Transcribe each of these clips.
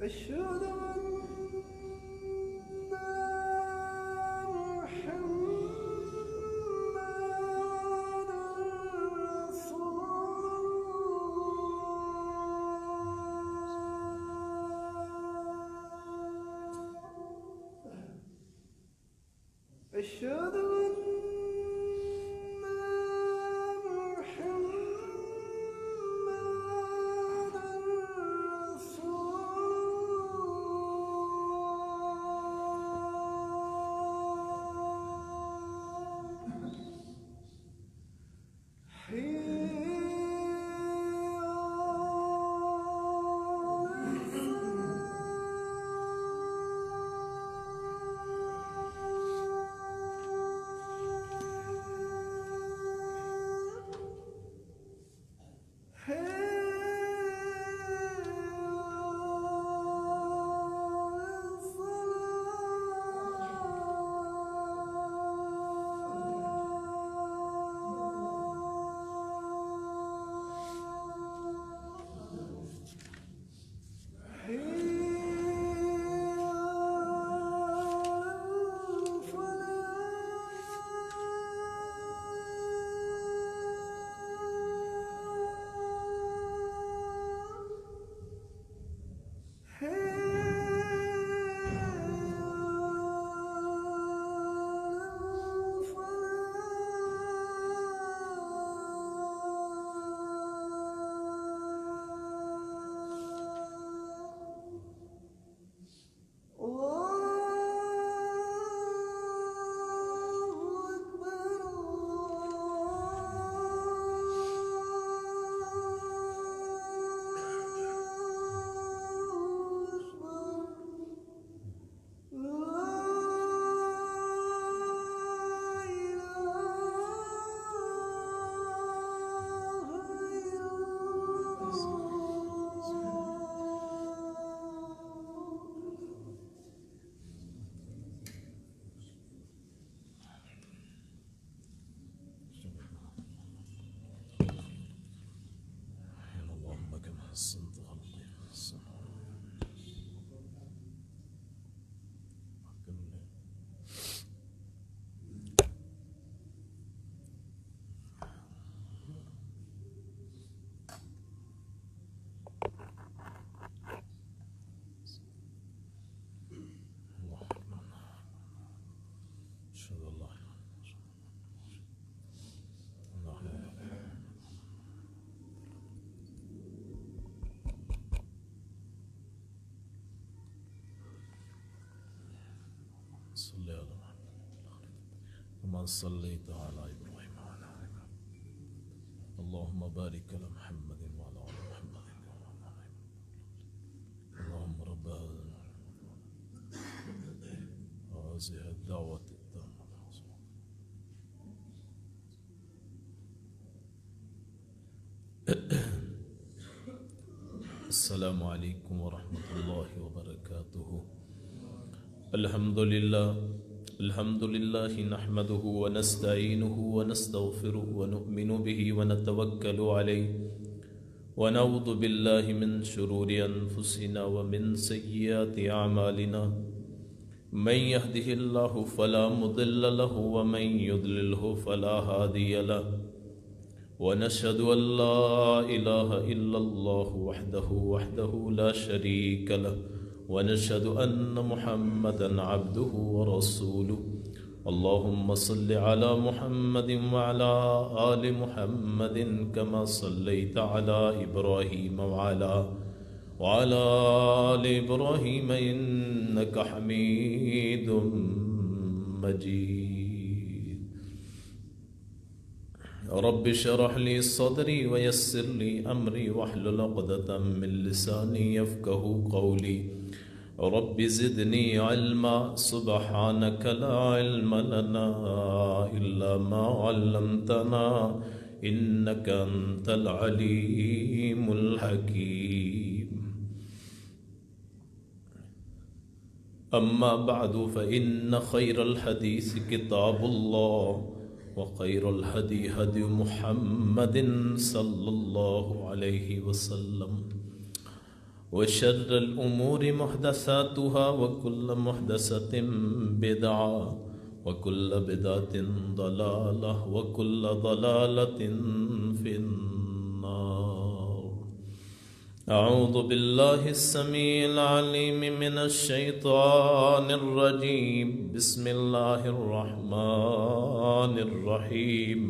أشهد أن محمدًا رسول الله. أشهد أن صلی اللہ كما صليت على إبراهيم وعلى آل إبراهيم اللهم بارك على محمد وعلى آل محمد اللهم رب هذه الدعوة التامة السلام عليكم ورحمة الله وبركاته. الحمد لله نحمده ونستعينه ونستغفره ونؤمن به ونتوكل عليه ونعوذ بالله من شرور أنفسنا ومن سيئات أعمالنا من يهده الله فلا مضل له ومن يضلله فلا هادي له ونشهد أن لا إله إلا الله وحده لا شريك له ونشهد أن محمدًا عبده ورسوله. اللهم صل على محمد وعلى آل محمد كما صليت على إبراهيم وعلى آل إبراهيم إنك حميد مجيد. رب اشرح لي صدري ويسر لي أمري واحلل عقدة من لساني يفقهوا قولي. رب زدني علما سبحانك لا علم لنا إلا ما علمتنا إنك أنت العليم الحكيم. أما بعد فإن خير الحديث كتاب الله وخير الهدي هدي محمد صلى الله عليه وسلم وشر الأمور محدثاتها وكل محدثة بدعة وكل بدعة ضلالة وكل ضلالة في النار. أعوذ بالله السميع العليم من الشيطان الرجيم. بسم الله الرحمن الرحيم.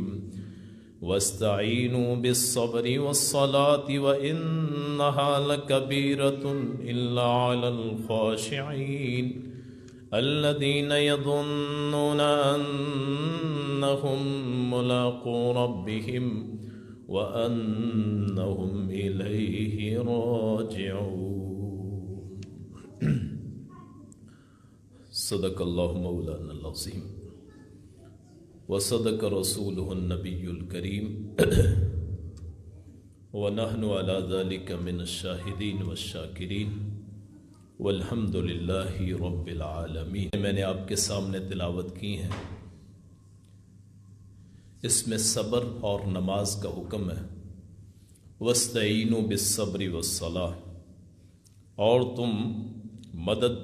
واستعينوا بالصبر والصلاة وإنها لكبيرة إلا على الخاشعين الذين يظنون أنهم ملاقو ربهم وأنهم إليه راجعون. صدق الله مولانا العظيم وصدق رسوله النبي الكريم ونحن على ذلك من الشاهدين والشاكرين والحمد لله رب العالمين. میں نے آپ کے سامنے تلاوت کی ہیں، اس میں صبر اور نماز کا حکم ہے. وَاسْتَعِينُوا بِالصَّبْرِ وَالصَّلَاةِ، اور تم مدد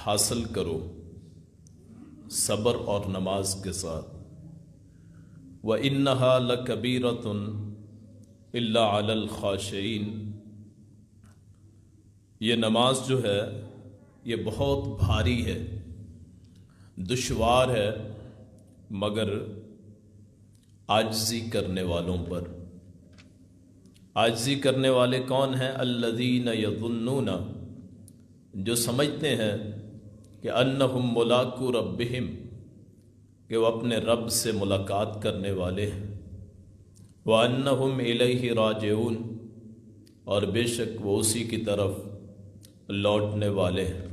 حاصل کرو صبر اور نماز کے ساتھ. وَإِنَّهَا لَكَبِيرَةٌ إِلَّا عَلَى الْخَاشِعِينَ، یہ نماز جو ہے یہ بہت بھاری ہے، دشوار ہے، مگر عاجزی کرنے والوں پر. عاجزی کرنے والے کون ہیں؟ الذین یظنون، جو سمجھتے ہیں کہ انہم ملاقو ربہم، کہ وہ اپنے رب سے ملاقات کرنے والے ہیں. وَأَنَّهُمْ إِلَيْهِ رَاجِعُونَ، اور بے شک وہ اسی کی طرف لوٹنے والے ہیں.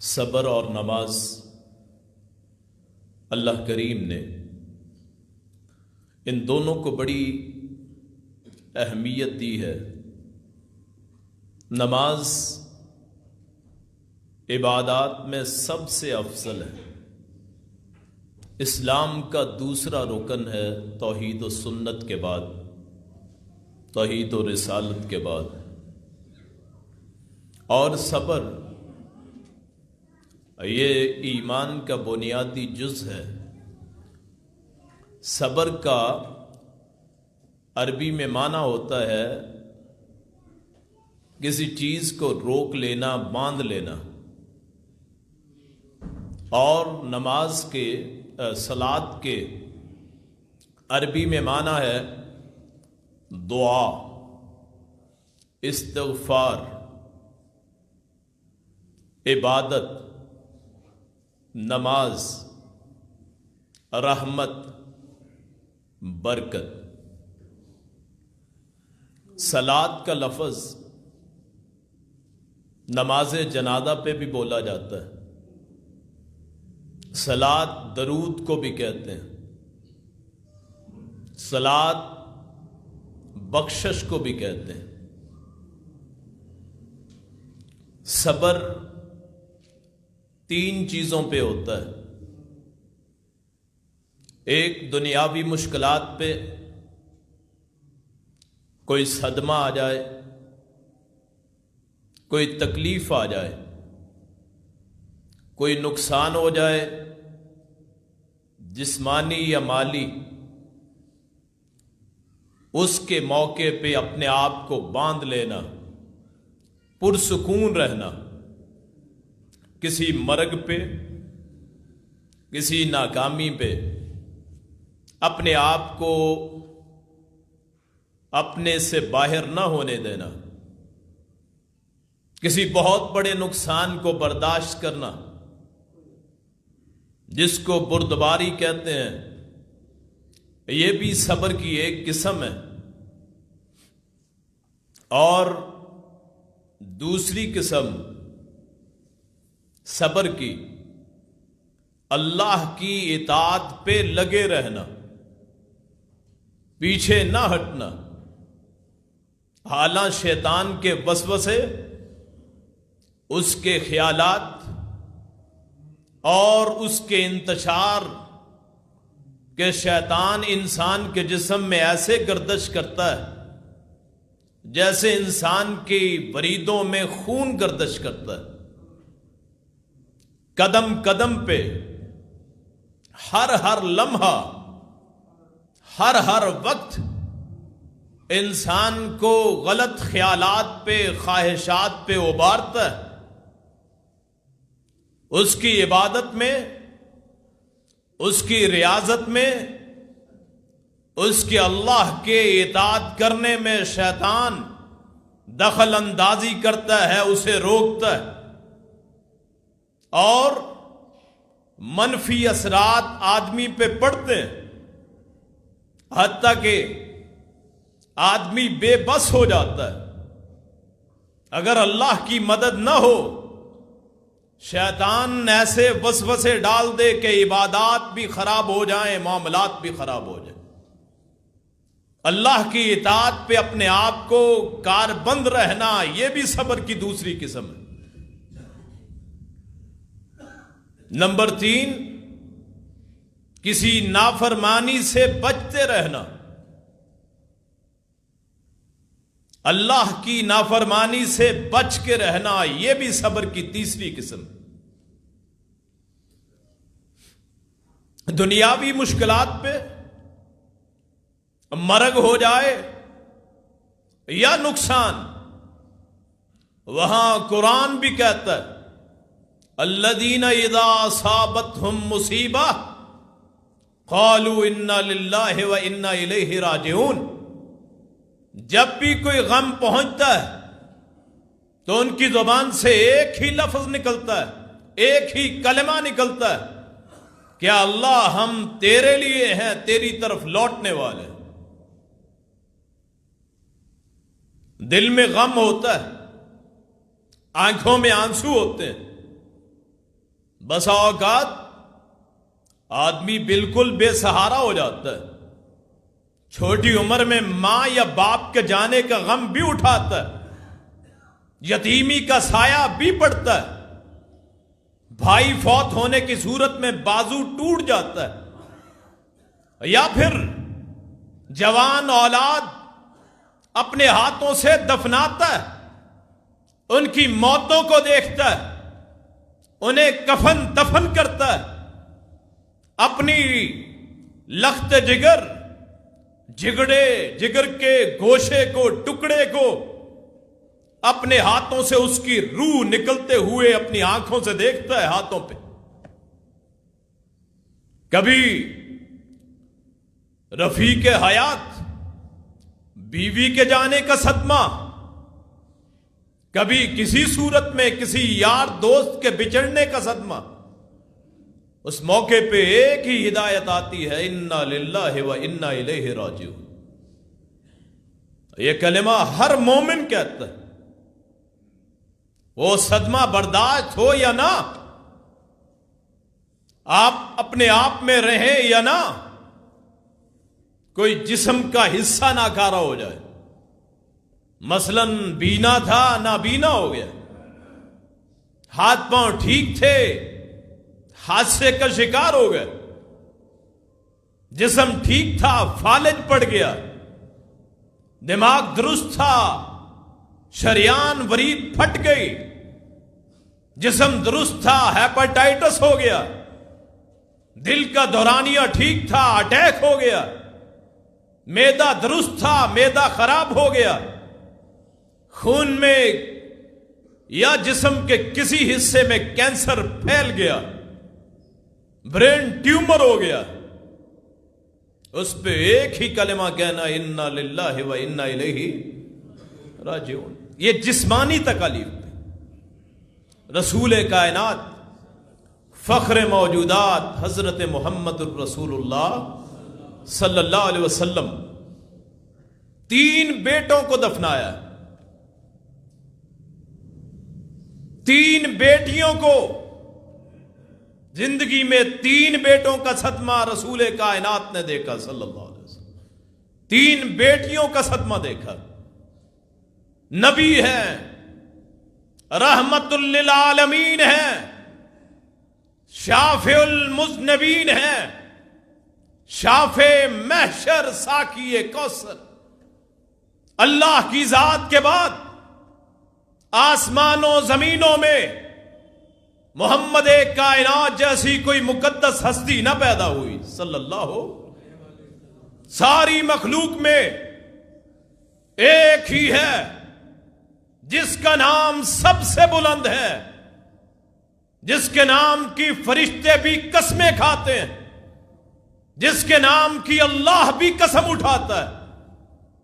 صبر اور نماز اللہ کریم نے ان دونوں کو بڑی اہمیت دی ہے. نماز عبادات میں سب سے افضل ہے. اسلام کا دوسرا رکن ہے توحید و سنت کے بعد، توحید و رسالت کے بعد. اور صبر یہ ایمان کا بنیادی جز ہے. صبر کا عربی میں معنی ہوتا ہے کسی چیز کو روک لینا، باندھ لینا. اور نماز کے صلاۃ کے عربی میں معنی ہے دعا، استغفار، عبادت، نماز، رحمت، برکت. صلاۃ کا لفظ نماز جنازہ پہ بھی بولا جاتا ہے. صلاۃ درود کو بھی کہتے ہیں، صلاۃ بخشش کو بھی کہتے ہیں. صبر تین چیزوں پہ ہوتا ہے. ایک دنیاوی مشکلات پہ، کوئی صدمہ آ جائے، کوئی تکلیف آ جائے، کوئی نقصان ہو جائے جسمانی یا مالی، اس کے موقع پہ اپنے آپ کو باندھ لینا، پرسکون رہنا. کسی مرگ پہ، کسی ناکامی پہ اپنے آپ کو اپنے سے باہر نہ ہونے دینا. کسی بہت بڑے نقصان کو برداشت کرنا، جس کو بردباری کہتے ہیں، یہ بھی صبر کی ایک قسم ہے. اور دوسری قسم صبر کی اللہ کی اطاعت پہ لگے رہنا، پیچھے نہ ہٹنا. حالانکہ شیطان کے وسوسے، اس کے خیالات اور اس کے انتشار کہ شیطان انسان کے جسم میں ایسے گردش کرتا ہے جیسے انسان کی وریدوں میں خون گردش کرتا ہے. قدم قدم پہ، ہر لمحہ، ہر وقت انسان کو غلط خیالات پہ، خواہشات پہ ابھارتا ہے. اس کی عبادت میں، اس کی ریاضت میں، اس کے اللہ کے اطاعت کرنے میں شیطان دخل اندازی کرتا ہے، اسے روکتا ہے اور منفی اثرات آدمی پہ پڑتے ہیں، حتیٰ کہ آدمی بے بس ہو جاتا ہے. اگر اللہ کی مدد نہ ہو، شیطان ایسے وسوسے ڈال دے کہ عبادات بھی خراب ہو جائیں، معاملات بھی خراب ہو جائیں. اللہ کی اطاعت پہ اپنے آپ کو کاربند رہنا، یہ بھی صبر کی دوسری قسم ہے. نمبر 3، کسی نافرمانی سے بچتے رہنا. اللہ کی نافرمانی سے بچ کے رہنا، یہ بھی صبر کی تیسری قسم. دنیاوی مشکلات پہ مرگ ہو جائے یا نقصان، وہاں قرآن بھی کہتا ہے الذین اذا اصابتہم مصیبہ قالوا انا للہ و انا الیہ راجعون. جب بھی کوئی غم پہنچتا ہے تو ان کی زبان سے ایک ہی لفظ نکلتا ہے، ایک ہی کلمہ نکلتا ہے کہ اللہ ہم تیرے لیے ہیں، تیری طرف لوٹنے والے. دل میں غم ہوتا ہے، آنکھوں میں آنسو ہوتے ہیں. بسا اوقات آدمی بالکل بے سہارا ہو جاتا ہے، چھوٹی عمر میں ماں یا باپ کے جانے کا غم بھی اٹھاتا ہے، یتیمی کا سایہ بھی پڑتا ہے، بھائی فوت ہونے کی صورت میں بازو ٹوٹ جاتا ہے، یا پھر جوان اولاد اپنے ہاتھوں سے دفناتا ہے، ان کی موتوں کو دیکھتا ہے، انہیں کفن دفن کرتا ہے، اپنی لخت جگر کے گوشے کو، ٹکڑے کو اپنے ہاتھوں سے، اس کی روح نکلتے ہوئے اپنی آنکھوں سے دیکھتا ہے، ہاتھوں پہ. کبھی رفیق حیات بیوی کے جانے کا صدمہ، کبھی کسی صورت میں کسی یار دوست کے بچڑنے کا صدمہ. اس موقع پہ ایک ہی ہدایت آتی ہے انا للہ و انا الیہ راجعون. یہ کلمہ ہر مومن کہتا ہے، وہ صدمہ برداشت ہو یا نہ، آپ اپنے آپ میں رہیں یا نہ، کوئی جسم کا حصہ ناکارہ ہو جائے. مثلا بینا تھا، نابینا ہو گیا، ہاتھ پاؤں ٹھیک تھے، حادثے کا شکار ہو گئے، جسم ٹھیک تھا، فالج پڑ گیا، دماغ درست تھا، شریان ورید پھٹ گئی، جسم درست تھا، ہیپاٹائٹس ہو گیا، دل کا دورانیہ ٹھیک تھا، اٹیک ہو گیا، معدہ درست تھا، معدہ خراب ہو گیا، خون میں یا جسم کے کسی حصے میں کینسر پھیل گیا، برین ٹیومر ہو گیا، اس پہ ایک ہی کلمہ کہنا انا للہ و انا الیہ راجعون. یہ جسمانی تکالیف پہ رسول کائنات، فخر موجودات حضرت محمد الرسول اللہ صلی اللہ علیہ وسلم 3 بیٹوں کو دفنایا، 3 بیٹیوں کو، زندگی میں 3 بیٹوں کا صدمہ رسول کائنات نے دیکھا صلی اللہ علیہ وسلم. 3 بیٹیوں کا صدمہ دیکھا. نبی ہیں، رحمت للعالمین ہیں، شافع المذنبین ہیں، شافے محشر ساقی کوثر، اللہ کی ذات کے بعد آسمانوں زمینوں میں محمد کائنات جیسی کوئی مقدس ہستی نہ پیدا ہوئی صلی اللہ ہو۔ ساری مخلوق میں ایک ہی ہے جس کا نام سب سے بلند ہے، جس کے نام کی فرشتے بھی قسمیں کھاتے ہیں، جس کے نام کی اللہ بھی قسم اٹھاتا ہے،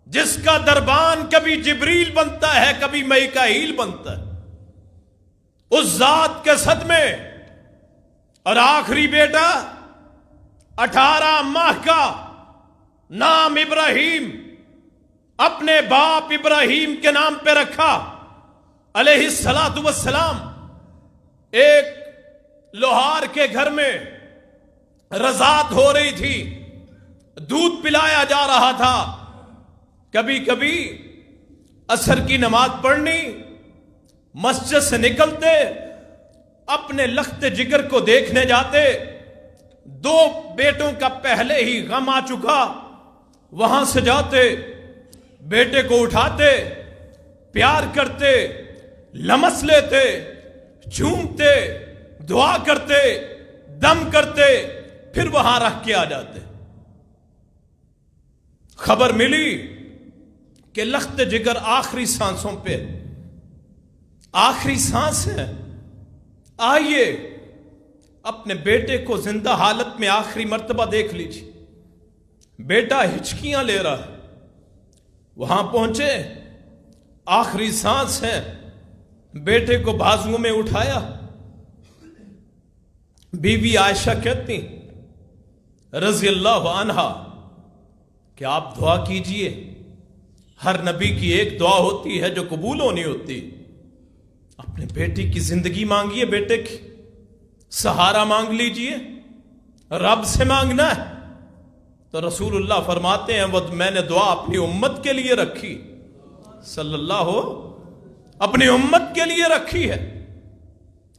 جس کا دربان کبھی جبریل بنتا ہے کبھی میکائیل بنتا ہے، اس ذات کے صدمے اور آخری بیٹا 18 ماہ کا نام ابراہیم اپنے باپ ابراہیم کے نام پہ رکھا علیہ الصلاۃ والسلام۔ ایک لوہار کے گھر میں رضاعت ہو رہی تھی، دودھ پلایا جا رہا تھا، کبھی کبھی عصر کی نماز پڑھنی، مسجد سے نکلتے اپنے لخت جگر کو دیکھنے جاتے، 2 بیٹوں کا پہلے ہی غم آ چکا، وہاں سے جاتے، بیٹے کو اٹھاتے، پیار کرتے، لمس لیتے، چومتے، دعا کرتے، دم کرتے، پھر وہاں رکھ کے آ جاتے۔ خبر ملی کہ لخت جگر آخری سانسوں پہ، آخری سانس ہے، آئیے اپنے بیٹے کو زندہ حالت میں آخری مرتبہ دیکھ لیجیے۔ بیٹا ہچکیاں لے رہا ہے، وہاں پہنچے، آخری سانس ہے، بیٹے کو بازوؤں میں اٹھایا۔ بیوی عائشہ کہتی رضی اللہ عنہا کہ آپ دعا کیجئے، ہر نبی کی ایک دعا ہوتی ہے جو قبول ہونی ہوتی، اپنے بیٹی کی زندگی مانگیے، بیٹے کی سہارا مانگ لیجئے، رب سے مانگنا ہے۔ تو رسول اللہ فرماتے ہیں وہ میں نے دعا اپنی امت کے لیے رکھی صلی اللہ ہو، اپنی امت کے لیے رکھی ہے۔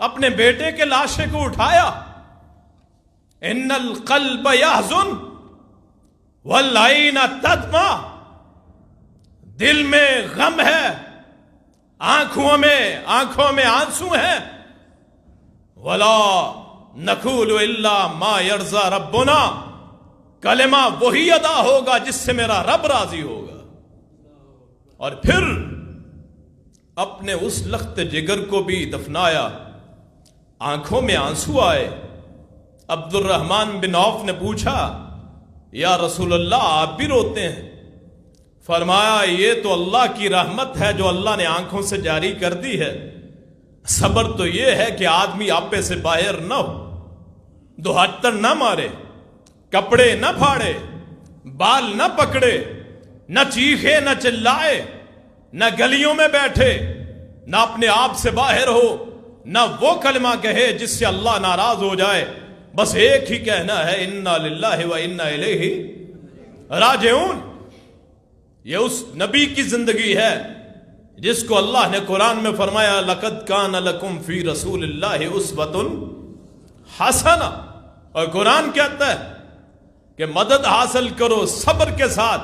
اپنے بیٹے کے لاشے کو اٹھایا، ان القلب یحزن والعین تدمع، دل میں غم ہے، آنکھوں میں آنسو ہیں، ولا نقول الا ما یرضی ربنا، کلمہ وہی ادا ہوگا جس سے میرا رب راضی ہوگا۔ اور پھر اپنے اس لخت جگر کو بھی دفنایا، آنکھوں میں آنسو آئے۔ عبد الرحمن بن عوف نے پوچھا یا رسول اللہ آپ بھی روتے ہیں؟ فرمایا یہ تو اللہ کی رحمت ہے جو اللہ نے آنکھوں سے جاری کر دی ہے، صبر تو یہ ہے کہ آدمی آپے سے باہر نہ ہو، دوہتر نہ مارے، کپڑے نہ پھاڑے، بال نہ پکڑے، نہ چیخے نہ چلائے، نہ گلیوں میں بیٹھے، نہ اپنے آپ سے باہر ہو، نہ وہ کلمہ کہے جس سے اللہ ناراض ہو جائے، بس ایک ہی کہنا ہے انا للہ و انا الیہ راجعون۔ یہ اس نبی کی زندگی ہے جس کو اللہ نے قرآن میں فرمایا لقد کان لکم فی رسول اللہ اسوۃ حسنہ، اور قرآن کہتا ہے کہ مدد حاصل کرو صبر کے ساتھ،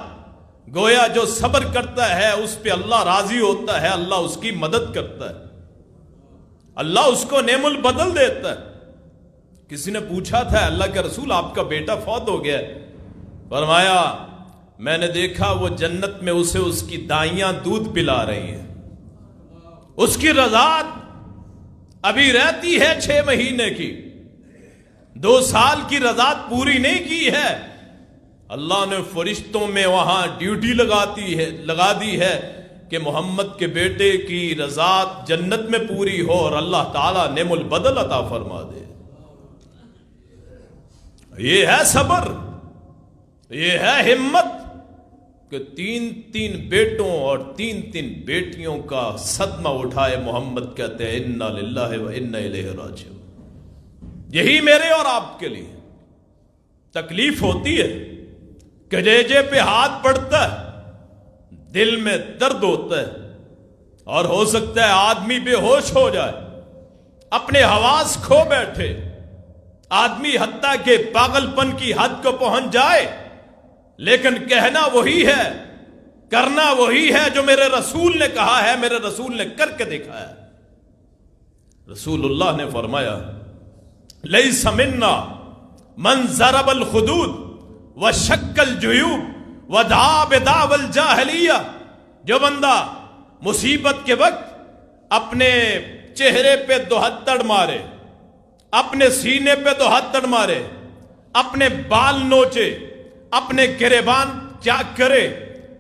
گویا جو صبر کرتا ہے اس پہ اللہ راضی ہوتا ہے، اللہ اس کی مدد کرتا ہے، اللہ اس کو نعم البدل دیتا ہے۔ کسی نے پوچھا تھا اللہ کے رسول آپ کا بیٹا فوت ہو گیا، فرمایا میں نے دیکھا وہ جنت میں اسے اس کی دائیاں دودھ پلا رہی ہیں، اس کی رضاعت ابھی رہتی ہے 6 مہینے کی، 2 سال کی رضاعت پوری نہیں کی ہے، اللہ نے فرشتوں میں وہاں ڈیوٹی لگا دی ہے کہ محمد کے بیٹے کی رضاعت جنت میں پوری ہو اور اللہ تعالیٰ نعم البدل عطا فرما دے۔ یہ ہے صبر، یہ ہے ہمت کہ 3 بیٹوں اور 3 بیٹیوں کا صدمہ اٹھائے محمد کہتے ہیں انا للہ و انا الیہ راجعون۔ یہی میرے اور آپ کے لیے تکلیف ہوتی ہے، کلیجے پہ ہاتھ پڑتا ہے، دل میں درد ہوتا ہے، اور ہو سکتا ہے آدمی بے ہوش ہو جائے، اپنے حواس کھو بیٹھے، آدمی حتیٰ کہ پاگل پن کی حد کو پہنچ جائے، لیکن کہنا وہی ہے، کرنا وہی ہے جو میرے رسول نے کہا ہے، میرے رسول نے کر کے دکھایا ہے۔ رسول اللہ نے فرمایا لیس منا من ضرب الخدود وشق الجیوب ودعا بدعوى الجاہلیہ، جو بندہ مصیبت کے وقت اپنے چہرے پہ دوہتڑ مارے، اپنے سینے پہ دوہتڑ مارے، اپنے بال نوچے، اپنے گریبان چاک کرے،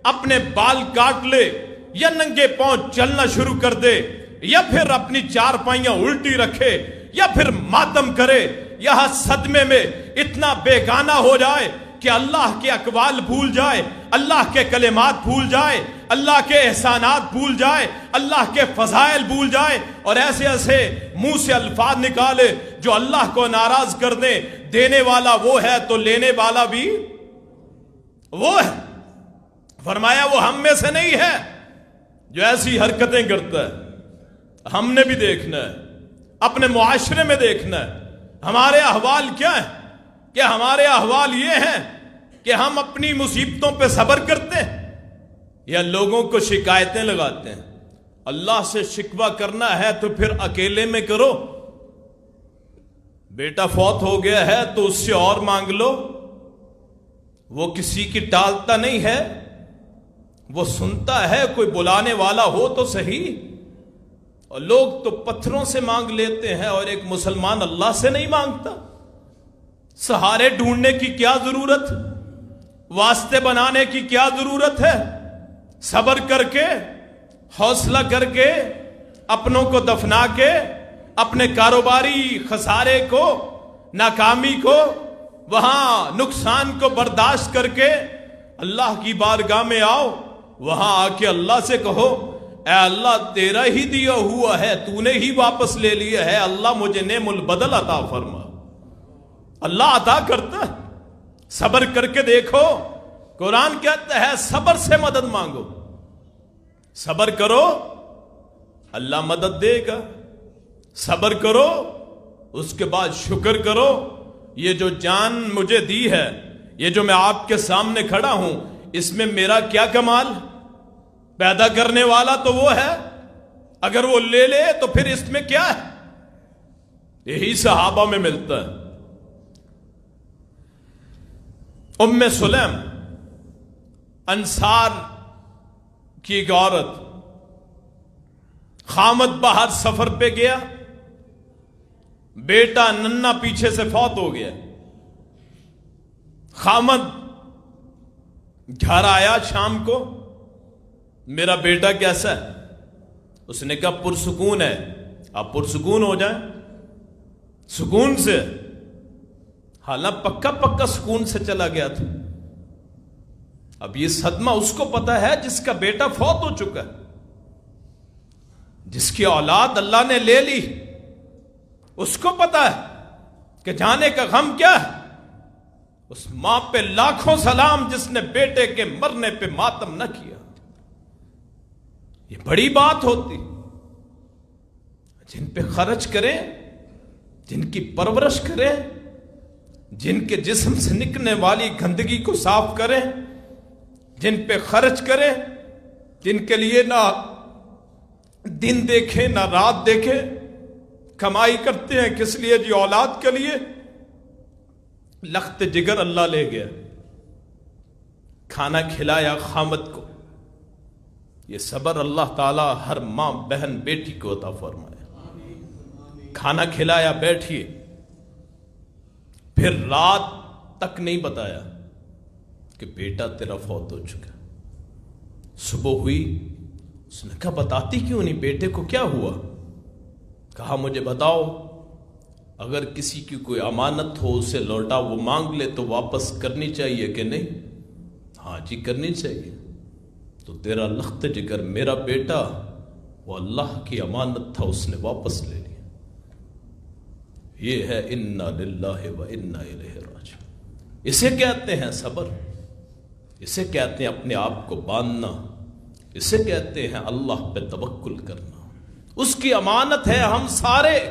اپنے بال کاٹ لے، یا ننگے پاؤں چلنا شروع کر دے، یا پھر اپنی چارپائیاں الٹی رکھے، یا پھر ماتم کرے، یا صدمے میں اتنا بیگانہ ہو جائے کہ اللہ کے اقوال بھول جائے، اللہ کے کلمات بھول جائے، اللہ کے احسانات بھول جائے، اللہ کے فضائل بھول جائے، اور ایسے ایسے منہ سے الفاظ نکالے جو اللہ کو ناراض کر دیں۔ دینے والا وہ ہے تو لینے والا بھی وہ ہے۔ فرمایا وہ ہم میں سے نہیں ہے جو ایسی حرکتیں کرتا ہے۔ ہم نے بھی دیکھنا ہے، اپنے معاشرے میں دیکھنا ہے ہمارے احوال کیا ہیں۔ کہ ہمارے احوال یہ ہیں کہ ہم اپنی مصیبتوں پہ صبر کرتے ہیں یا لوگوں کو شکایتیں لگاتے ہیں۔ اللہ سے شکوہ کرنا ہے تو پھر اکیلے میں کرو۔ بیٹا فوت ہو گیا ہے تو اس سے اور مانگ لو، وہ کسی کی ٹالتا نہیں ہے، وہ سنتا ہے، کوئی بلانے والا ہو تو صحیح۔ اور لوگ تو پتھروں سے مانگ لیتے ہیں اور ایک مسلمان اللہ سے نہیں مانگتا۔ سہارے ڈھونڈنے کی کیا ضرورت، واسطے بنانے کی کیا ضرورت ہے؟ صبر کر کے، حوصلہ کر کے، اپنوں کو دفنا کے، اپنے کاروباری خسارے کو، ناکامی کو، وہاں نقصان کو برداشت کر کے اللہ کی بارگاہ میں آؤ۔ وہاں آ کے اللہ سے کہو اے اللہ تیرا ہی دیا ہوا ہے، تو نے ہی واپس لے لیا ہے، اللہ مجھے نعم البدل عطا فرما۔ اللہ عطا کرتا ہے، صبر کر کے دیکھو۔ قرآن کہتا ہے صبر سے مدد مانگو، صبر کرو اللہ مدد دے گا۔ صبر کرو، اس کے بعد شکر کرو۔ یہ جو جان مجھے دی ہے، یہ جو میں آپ کے سامنے کھڑا ہوں، اس میں میرا کیا کمال؟ پیدا کرنے والا تو وہ ہے، اگر وہ لے لے تو پھر اس میں کیا ہے؟ یہی صحابہ میں ملتا ہے۔ ام سلیم انصار کی ایک عورت، خامد باہر سفر پہ گیا، بیٹا ننھا پیچھے سے فوت ہو گیا۔ خامد گھر آیا شام کو، میرا بیٹا کیسا ہے؟ اس نے کہا پرسکون ہے۔ آپ پرسکون ہو جائیں، سکون سے، حالانکہ پکا سکون سے چلا گیا تھا۔ اب یہ صدمہ اس کو پتا ہے جس کا بیٹا فوت ہو چکا ہے، جس کی اولاد اللہ نے لے لی، اس کو پتا ہے کہ جانے کا غم کیا ہے۔ اس ماں پہ لاکھوں سلام جس نے بیٹے کے مرنے پہ ماتم نہ کیا۔ یہ بڑی بات ہوتی، جن پہ خرچ کریں، جن کی پرورش کریں، جن کے جسم سے نکلنے والی گندگی کو صاف کریں، جن پہ خرچ کریں، جن کے لیے نہ دن دیکھیں نہ رات دیکھیں، کمائی کرتے ہیں کس لیے؟ جی اولاد کے لیے۔ لخت جگر اللہ لے گیا، کھانا کھلایا خامد کو۔ یہ صبر اللہ تعالی ہر ماں بہن بیٹی کو عطا فرمائے۔ کھانا کھلایا، بیٹھیے، پھر رات تک نہیں بتایا کہ بیٹا تیرا فوت ہو چکا۔ صبح ہوئی، اس نے کہا بتاتی کیوں نہیں، بیٹے کو کیا ہوا؟ کہا مجھے بتاؤ، اگر کسی کی کوئی امانت ہو اسے لوٹا، وہ مانگ لے تو واپس کرنی چاہیے کہ نہیں؟ ہاں جی کرنی چاہیے۔ تو تیرا لخت جگر میرا بیٹا وہ اللہ کی امانت تھا، اس نے واپس لے لیا۔ یہ ہے انا للہ و انا الیہ راجعون۔ اسے کہتے ہیں صبر، اسے کہتے ہیں اپنے آپ کو باندھنا، اسے کہتے ہیں اللہ پہ توکل کرنا۔ اس کی امانت ہے ہم سارے،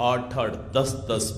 8-8, 10-10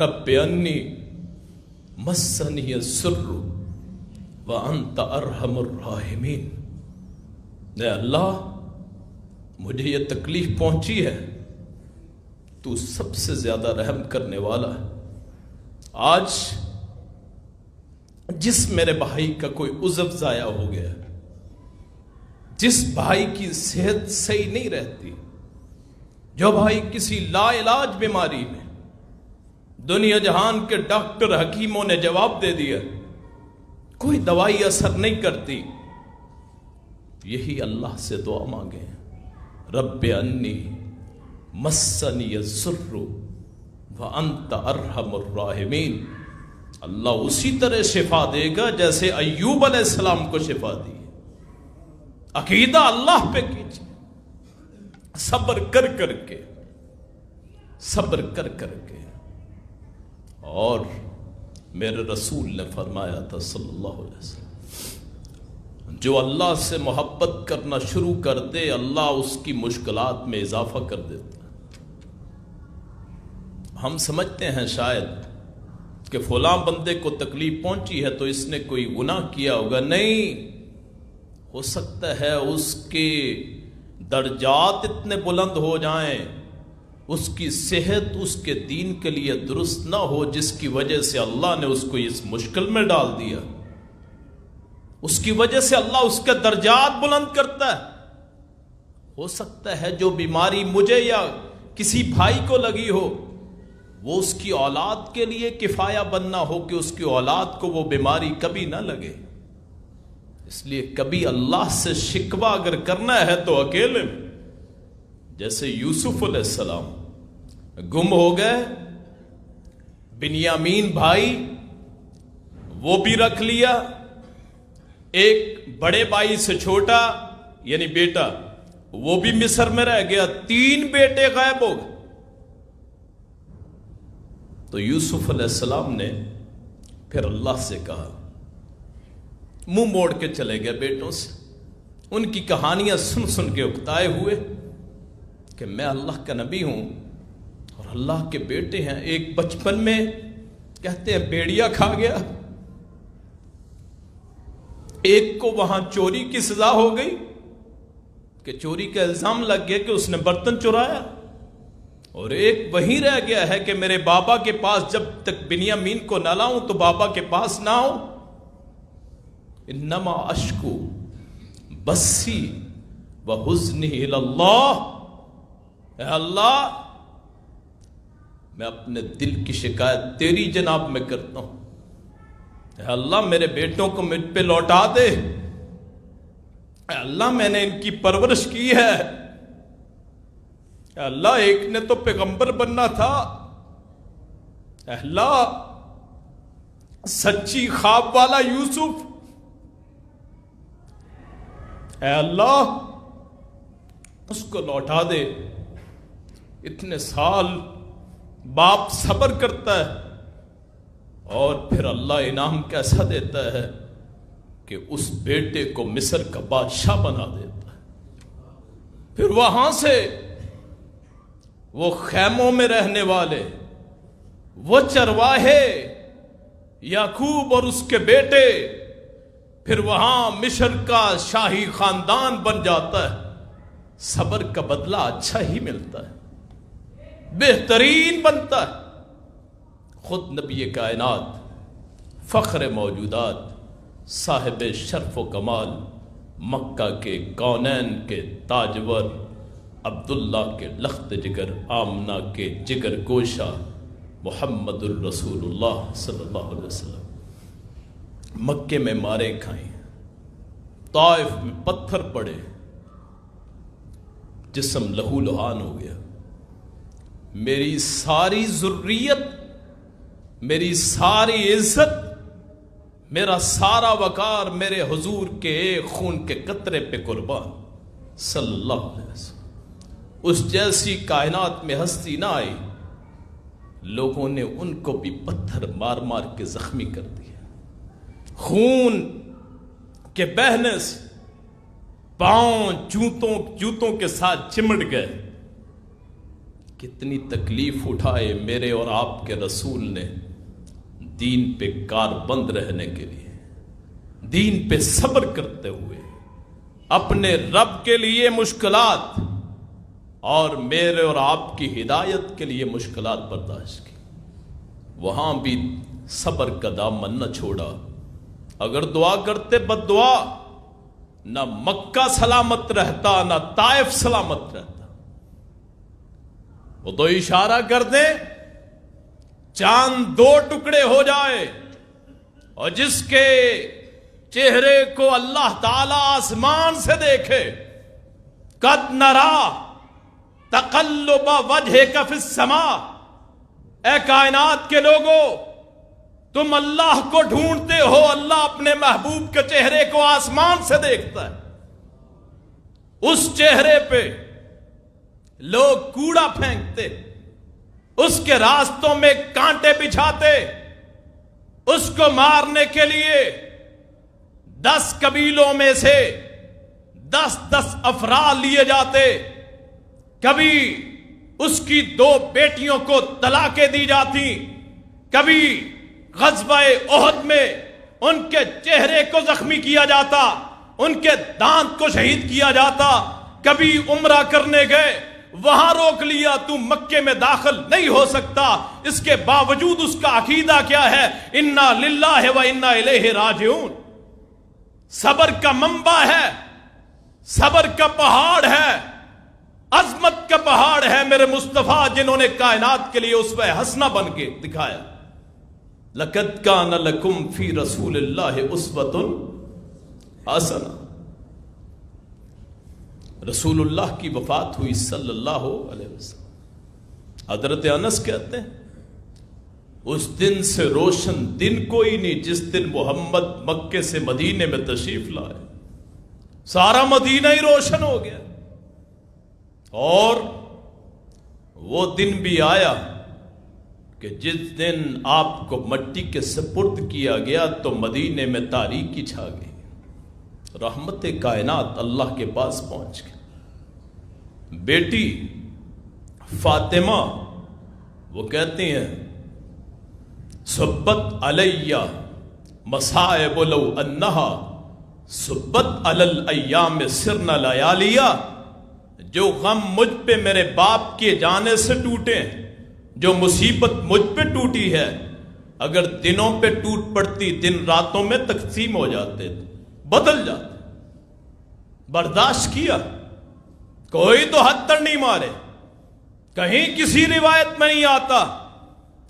رب انی مسنی الضر وانت ارحم الراحمین، اے اللہ مجھے یہ تکلیف پہنچی ہے، تو سب سے زیادہ رحم کرنے والا ہے۔ آج جس میرے بھائی کا کوئی عضو ضائع ہو گیا، جس بھائی کی صحت صحیح نہیں رہتی، جو بھائی کسی لا علاج بیماری میں دنیا جہان کے ڈاکٹر حکیموں نے جواب دے دیا کوئی دوائی اثر نہیں کرتی، یہی اللہ سے دعا مانگے، رب انی مسنی الضر وانت ارحم الراحمین۔ اللہ اسی طرح شفا دے گا جیسے ایوب علیہ السلام کو شفا دی۔ عقیدہ اللہ پہ کیجیے، صبر کر کر کے، صبر کر کر کے۔ اور میرے رسول نے فرمایا تھا صلی اللہ علیہ وسلم، جو اللہ سے محبت کرنا شروع کر دے اللہ اس کی مشکلات میں اضافہ کر دیتا ہے۔ ہم سمجھتے ہیں شاید کہ فلاں بندے کو تکلیف پہنچی ہے تو اس نے کوئی گناہ کیا ہوگا، نہیں، ہو سکتا ہے اس کے درجات اتنے بلند ہو جائیں، اس کی صحت اس کے دین کے لیے درست نہ ہو، جس کی وجہ سے اللہ نے اس کو اس مشکل میں ڈال دیا، اس کی وجہ سے اللہ اس کے درجات بلند کرتا ہے۔ ہو سکتا ہے جو بیماری مجھے یا کسی بھائی کو لگی ہو وہ اس کی اولاد کے لیے کفایہ بننا ہو کہ اس کی اولاد کو وہ بیماری کبھی نہ لگے۔ اس لیے کبھی اللہ سے شکوہ اگر کرنا ہے تو اکیلے میں، جیسے یوسف علیہ السلام گم ہو گئے، بنیامین بھائی وہ بھی رکھ لیا، ایک بڑے بھائی سے چھوٹا یعنی بیٹا وہ بھی مصر میں رہ گیا، 3 بیٹے غائب ہو گئے۔ تو یوسف علیہ السلام نے پھر اللہ سے کہا، منہ موڑ کے چلے گئے بیٹوں سے، ان کی کہانیاں سن سن کے اکتائے ہوئے کہ میں اللہ کا نبی ہوں اور اللہ کے بیٹے ہیں، ایک بچپن میں کہتے ہیں بیڑیا کھا گیا، ایک کو وہاں چوری کی سزا ہو گئی کہ چوری کا الزام لگ گیا کہ اس نے برتن چرایا، اور ایک وہیں رہ گیا ہے کہ میرے بابا کے پاس جب تک بنیامین کو نہ لاؤں تو بابا کے پاس نہ آؤں۔ انما اشکو بسی وحزنی الی اللہ، اے اللہ میں اپنے دل کی شکایت تیری جناب میں کرتا ہوں، اے اللہ میرے بیٹوں کو مجھ پہ لوٹا دے، اے اللہ میں نے ان کی پرورش کی ہے، اے اللہ ایک نے تو پیغمبر بننا تھا، اے اللہ سچی خواب والا یوسف، اے اللہ اس کو لوٹا دے۔ اتنے سال باپ صبر کرتا ہے اور پھر اللہ انعام کیسا دیتا ہے کہ اس بیٹے کو مصر کا بادشاہ بنا دیتا ہے۔ پھر وہاں سے وہ خیموں میں رہنے والے، وہ چرواہے یعقوب اور اس کے بیٹے، پھر وہاں مصر کا شاہی خاندان بن جاتا ہے۔ صبر کا بدلہ اچھا ہی ملتا ہے، بہترین بنتا ہے۔ خود نبی کائنات، فخر موجودات، صاحب شرف و کمال، مکہ کے کونین کے تاجور، عبداللہ کے لخت جگر، آمنہ کے جگر گوشہ، محمد الرسول اللہ صلی اللہ علیہ وسلم، مکے میں مارے کھائیں، طائف میں پتھر پڑے، جسم لہو لہان ہو گیا، میری ساری ذریت، میری ساری عزت، میرا سارا وقار میرے حضور کے ایک خون کے قطرے پہ قربان صلی اللہ علیہ وسلم۔ اس جیسی کائنات میں ہستی نہ آئی، لوگوں نے ان کو بھی پتھر مار مار کے زخمی کر دیا، خون کے بہنے سے پاؤں جوتوں کے ساتھ چمٹ گئے، کتنی تکلیف اٹھائے میرے اور آپ کے رسول نے دین پہ کاربند رہنے کے لیے، دین پہ صبر کرتے ہوئے اپنے رب کے لیے مشکلات اور میرے اور آپ کی ہدایت کے لیے مشکلات برداشت کی، وہاں بھی صبر کا دامن نہ چھوڑا۔ اگر دعا کرتے بد دعا، نہ مکہ سلامت رہتا نہ طائف سلامت رہتا۔ وہ تو اشارہ کر دیں چاند دو ٹکڑے ہو جائے اور جس کے چہرے کو اللہ تعالی آسمان سے دیکھے، قد نرا تقلب وجہک فی السماء، اے کائنات کے لوگوں تم اللہ کو ڈھونڈتے ہو، اللہ اپنے محبوب کے چہرے کو آسمان سے دیکھتا ہے، اس چہرے پہ لوگ کوڑا پھینکتے، اس کے راستوں میں کانٹے بچھاتے، اس کو مارنے کے لیے 10 قبیلوں میں سے 10 افراد لیے جاتے، کبھی اس کی 2 بیٹیوں کو طلاقیں دی جاتی، کبھی غزوہ احد میں ان کے چہرے کو زخمی کیا جاتا، ان کے دانت کو شہید کیا جاتا، کبھی عمرہ کرنے گئے وہاں روک لیا، تو مکے میں داخل نہیں ہو سکتا، اس کے باوجود اس کا عقیدہ کیا ہے؟ انا للہ و انا الیہ راجعون۔ صبر کا منبع ہے، صبر کا پہاڑ ہے، عظمت کا پہاڑ ہے میرے مصطفیٰ، جنہوں نے کائنات کے لیے اسوہ حسنہ بن کے دکھایا۔ لقد کان لکم فی رسول اللہ اسوۃ حسنہ۔ رسول اللہ کی وفات ہوئی صلی اللہ علیہ وسلم، حضرت انس کہتے ہیں اس دن سے روشن دن کوئی نہیں جس دن محمد مکے سے مدینے میں تشریف لائے، سارا مدینہ ہی روشن ہو گیا۔ اور وہ دن بھی آیا کہ جس دن آپ کو مٹی کے سپرد کیا گیا تو مدینے میں تاریکی چھا گئی، رحمت کائنات اللہ کے پاس پہنچ گئی۔ بیٹی فاطمہ وہ کہتی ہیں سبت علیہ مصائب لو انہا سبت علی الایام سرنا لیالیہ، جو غم مجھ پہ میرے باپ کے جانے سے ٹوٹے، جو مصیبت مجھ پہ ٹوٹی ہے، اگر دنوں پہ ٹوٹ پڑتی دن راتوں میں تقسیم ہو جاتے، بدل جاتے، برداشت کیا، کوئی تو حد تک نہیں مارے۔ کہیں کسی روایت میں نہیں آتا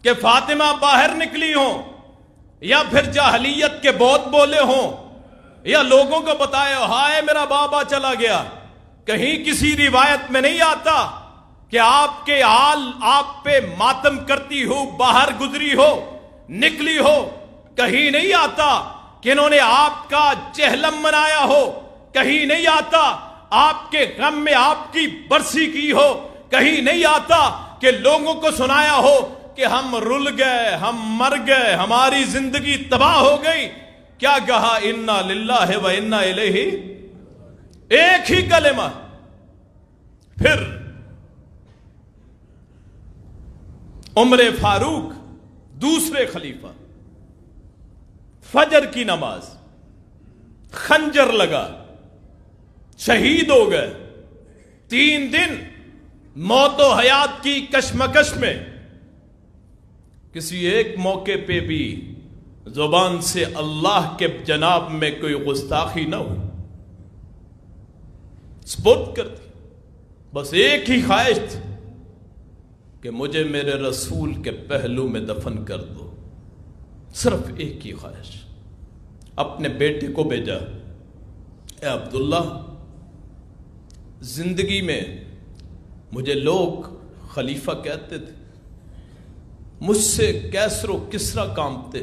کہ فاطمہ باہر نکلی ہوں یا پھر جاہلیت کے بہت بولے ہوں یا لوگوں کو بتائے ہائے میرا بابا چلا گیا۔ کہیں کسی روایت میں نہیں آتا کہ آپ کے حال آپ پہ ماتم کرتی ہو باہر گزری ہو نکلی ہو۔ کہیں نہیں آتا کہ انہوں نے آپ کا چہلم منایا ہو، کہیں نہیں آتا آپ کے غم میں آپ کی برسی کی ہو، کہیں نہیں آتا کہ لوگوں کو سنایا ہو کہ ہم رل گئے، ہم مر گئے، ہماری زندگی تباہ ہو گئی۔ کیا کہا؟ انا للہ و انا الیہ، ایک ہی کلمہ۔ پھر عمر فاروق دوسرے خلیفہ، فجر کی نماز، خنجر لگا، شہید ہو گئے۔ 3 دن موت و حیات کی کشمکش میں کسی ایک موقع پہ بھی زبان سے اللہ کے جناب میں کوئی گستاخی نہ ہو، سپرد کر دی۔ بس ایک ہی خواہش تھی کہ مجھے میرے رسول کے پہلو میں دفن کر دو، صرف ایک ہی خواہش۔ اپنے بیٹے کو بھیجا، اے عبداللہ، زندگی میں مجھے لوگ خلیفہ کہتے تھے، مجھ سے کیسر و کسرا کامتے،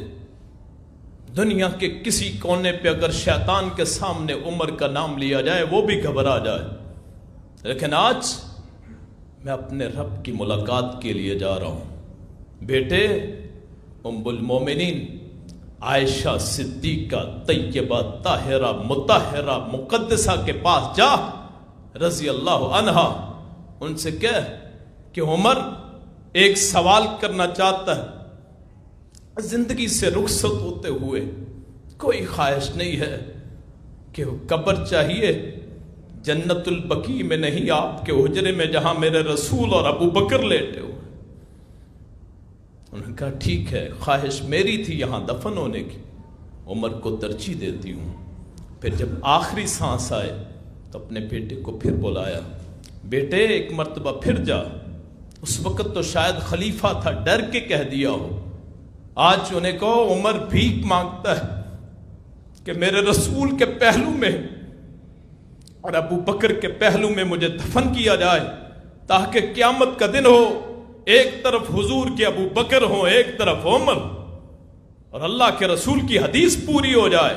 دنیا کے کسی کونے پہ اگر شیطان کے سامنے عمر کا نام لیا جائے وہ بھی گھبرا جائے، لیکن آج میں اپنے رب کی ملاقات کے لیے جا رہا ہوں۔ بیٹے، ام المومنین عائشہ صدیقہ طیبہ طاہرہ مطہرہ مقدسہ کے پاس جا، رضی اللہ عنہا، ان سے کہہ کہ عمر ایک سوال کرنا چاہتا ہے، زندگی سے رخصت ہوتے ہوئے کوئی خواہش نہیں ہے کہ قبر چاہیے، جنت البقیع میں نہیں، آپ کے حجرے میں جہاں میرے رسول اور ابو بکر لیٹے ہوئے۔ انہوں نے کہا ٹھیک ہے، خواہش میری تھی یہاں دفن ہونے کی، عمر کو ترجیح دیتی ہوں۔ پھر جب آخری سانس آئے تو اپنے بیٹے کو پھر بلایا، بیٹے ایک مرتبہ پھر جا۔ اس وقت تو شاید خلیفہ تھا، ڈر کے کہہ دیا ہو، آج انہیں کہو عمر بھیک مانگتا ہے کہ میرے رسول کے پہلو میں اور ابو بکر کے پہلو میں مجھے دفن کیا جائے، تاکہ قیامت کا دن ہو، ایک طرف حضور کے ابو بکر ہوں، ایک طرف عمر، اور اللہ کے رسول کی حدیث پوری ہو جائے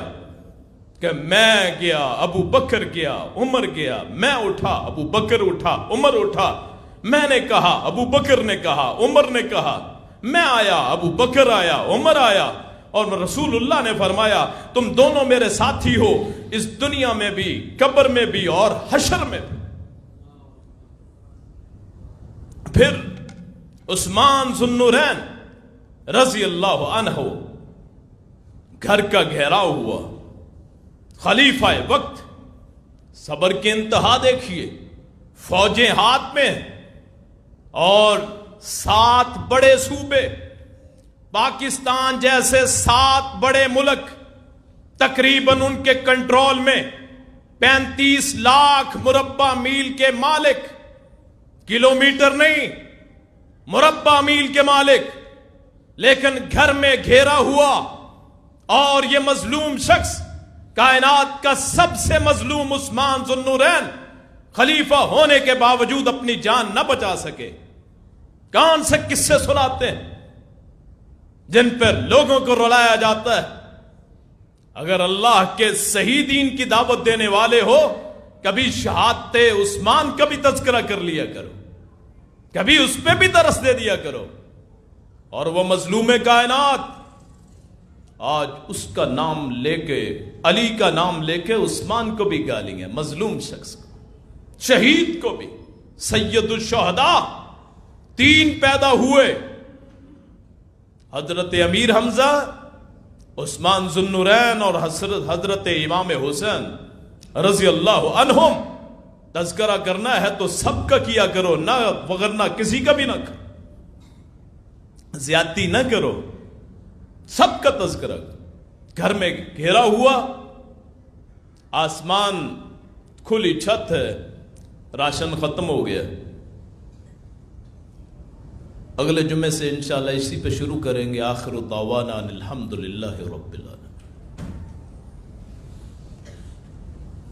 کہ میں گیا، ابو بکر گیا، عمر گیا، میں اٹھا، ابو بکر اٹھا، عمر اٹھا، میں نے کہا، ابو بکر نے کہا، عمر نے کہا، میں آیا، ابو بکر آیا، عمر آیا، اور رسول اللہ نے فرمایا تم دونوں میرے ساتھی ہو، اس دنیا میں بھی، قبر میں بھی اور حشر میں بھی۔ پھر عثمان ذو النورین رضی اللہ عنہ، گھر کا گھیراؤ ہوا، خلیفہ وقت، صبر کی انتہا دیکھیے، فوجیں ہاتھ میں اور 7 بڑے صوبے، پاکستان جیسے 7 بڑے ملک تقریباً ان کے کنٹرول میں، 35 لاکھ مربع میل کے مالک، کلومیٹر نہیں، مربع میل کے مالک، لیکن گھر میں گھیرا ہوا، اور یہ مظلوم شخص، کائنات کا سب سے مظلوم عثمان ذو النورین، خلیفہ ہونے کے باوجود اپنی جان نہ بچا سکے۔ کون سے قصے سناتے ہیں جن پر لوگوں کو رلایا جاتا ہے؟ اگر اللہ کے صحیح دین کی دعوت دینے والے ہو، کبھی شہادت عثمان کا بھی تذکرہ کر لیا کرو، کبھی اس پہ بھی درس دے دیا کرو۔ اور وہ مظلوم کائنات آج اس کا نام لے کے، علی کا نام لے کے عثمان کو بھی گالیں گے، مظلوم شخص کو، شہید کو بھی۔ سید الشہداء 3 پیدا ہوئے، حضرت امیر حمزہ، عثمان ذو النورین اور حضرت امام حسین رضی اللہ عنہم۔ تذکرہ کرنا ہے تو سب کا کیا کرو، نہ وغیرہ کسی کا بھی نہ کرو، زیادتی نہ کرو، سب کا تذکرہ۔ گھر میں گھیرا ہوا، آسمان کھلی چھت ہے، راشن ختم ہو گیا۔ اگلے جمعے سے انشاءاللہ اسی پہ شروع کریں گے۔ آخر دعوانا ان الحمدللہ رب العالمین۔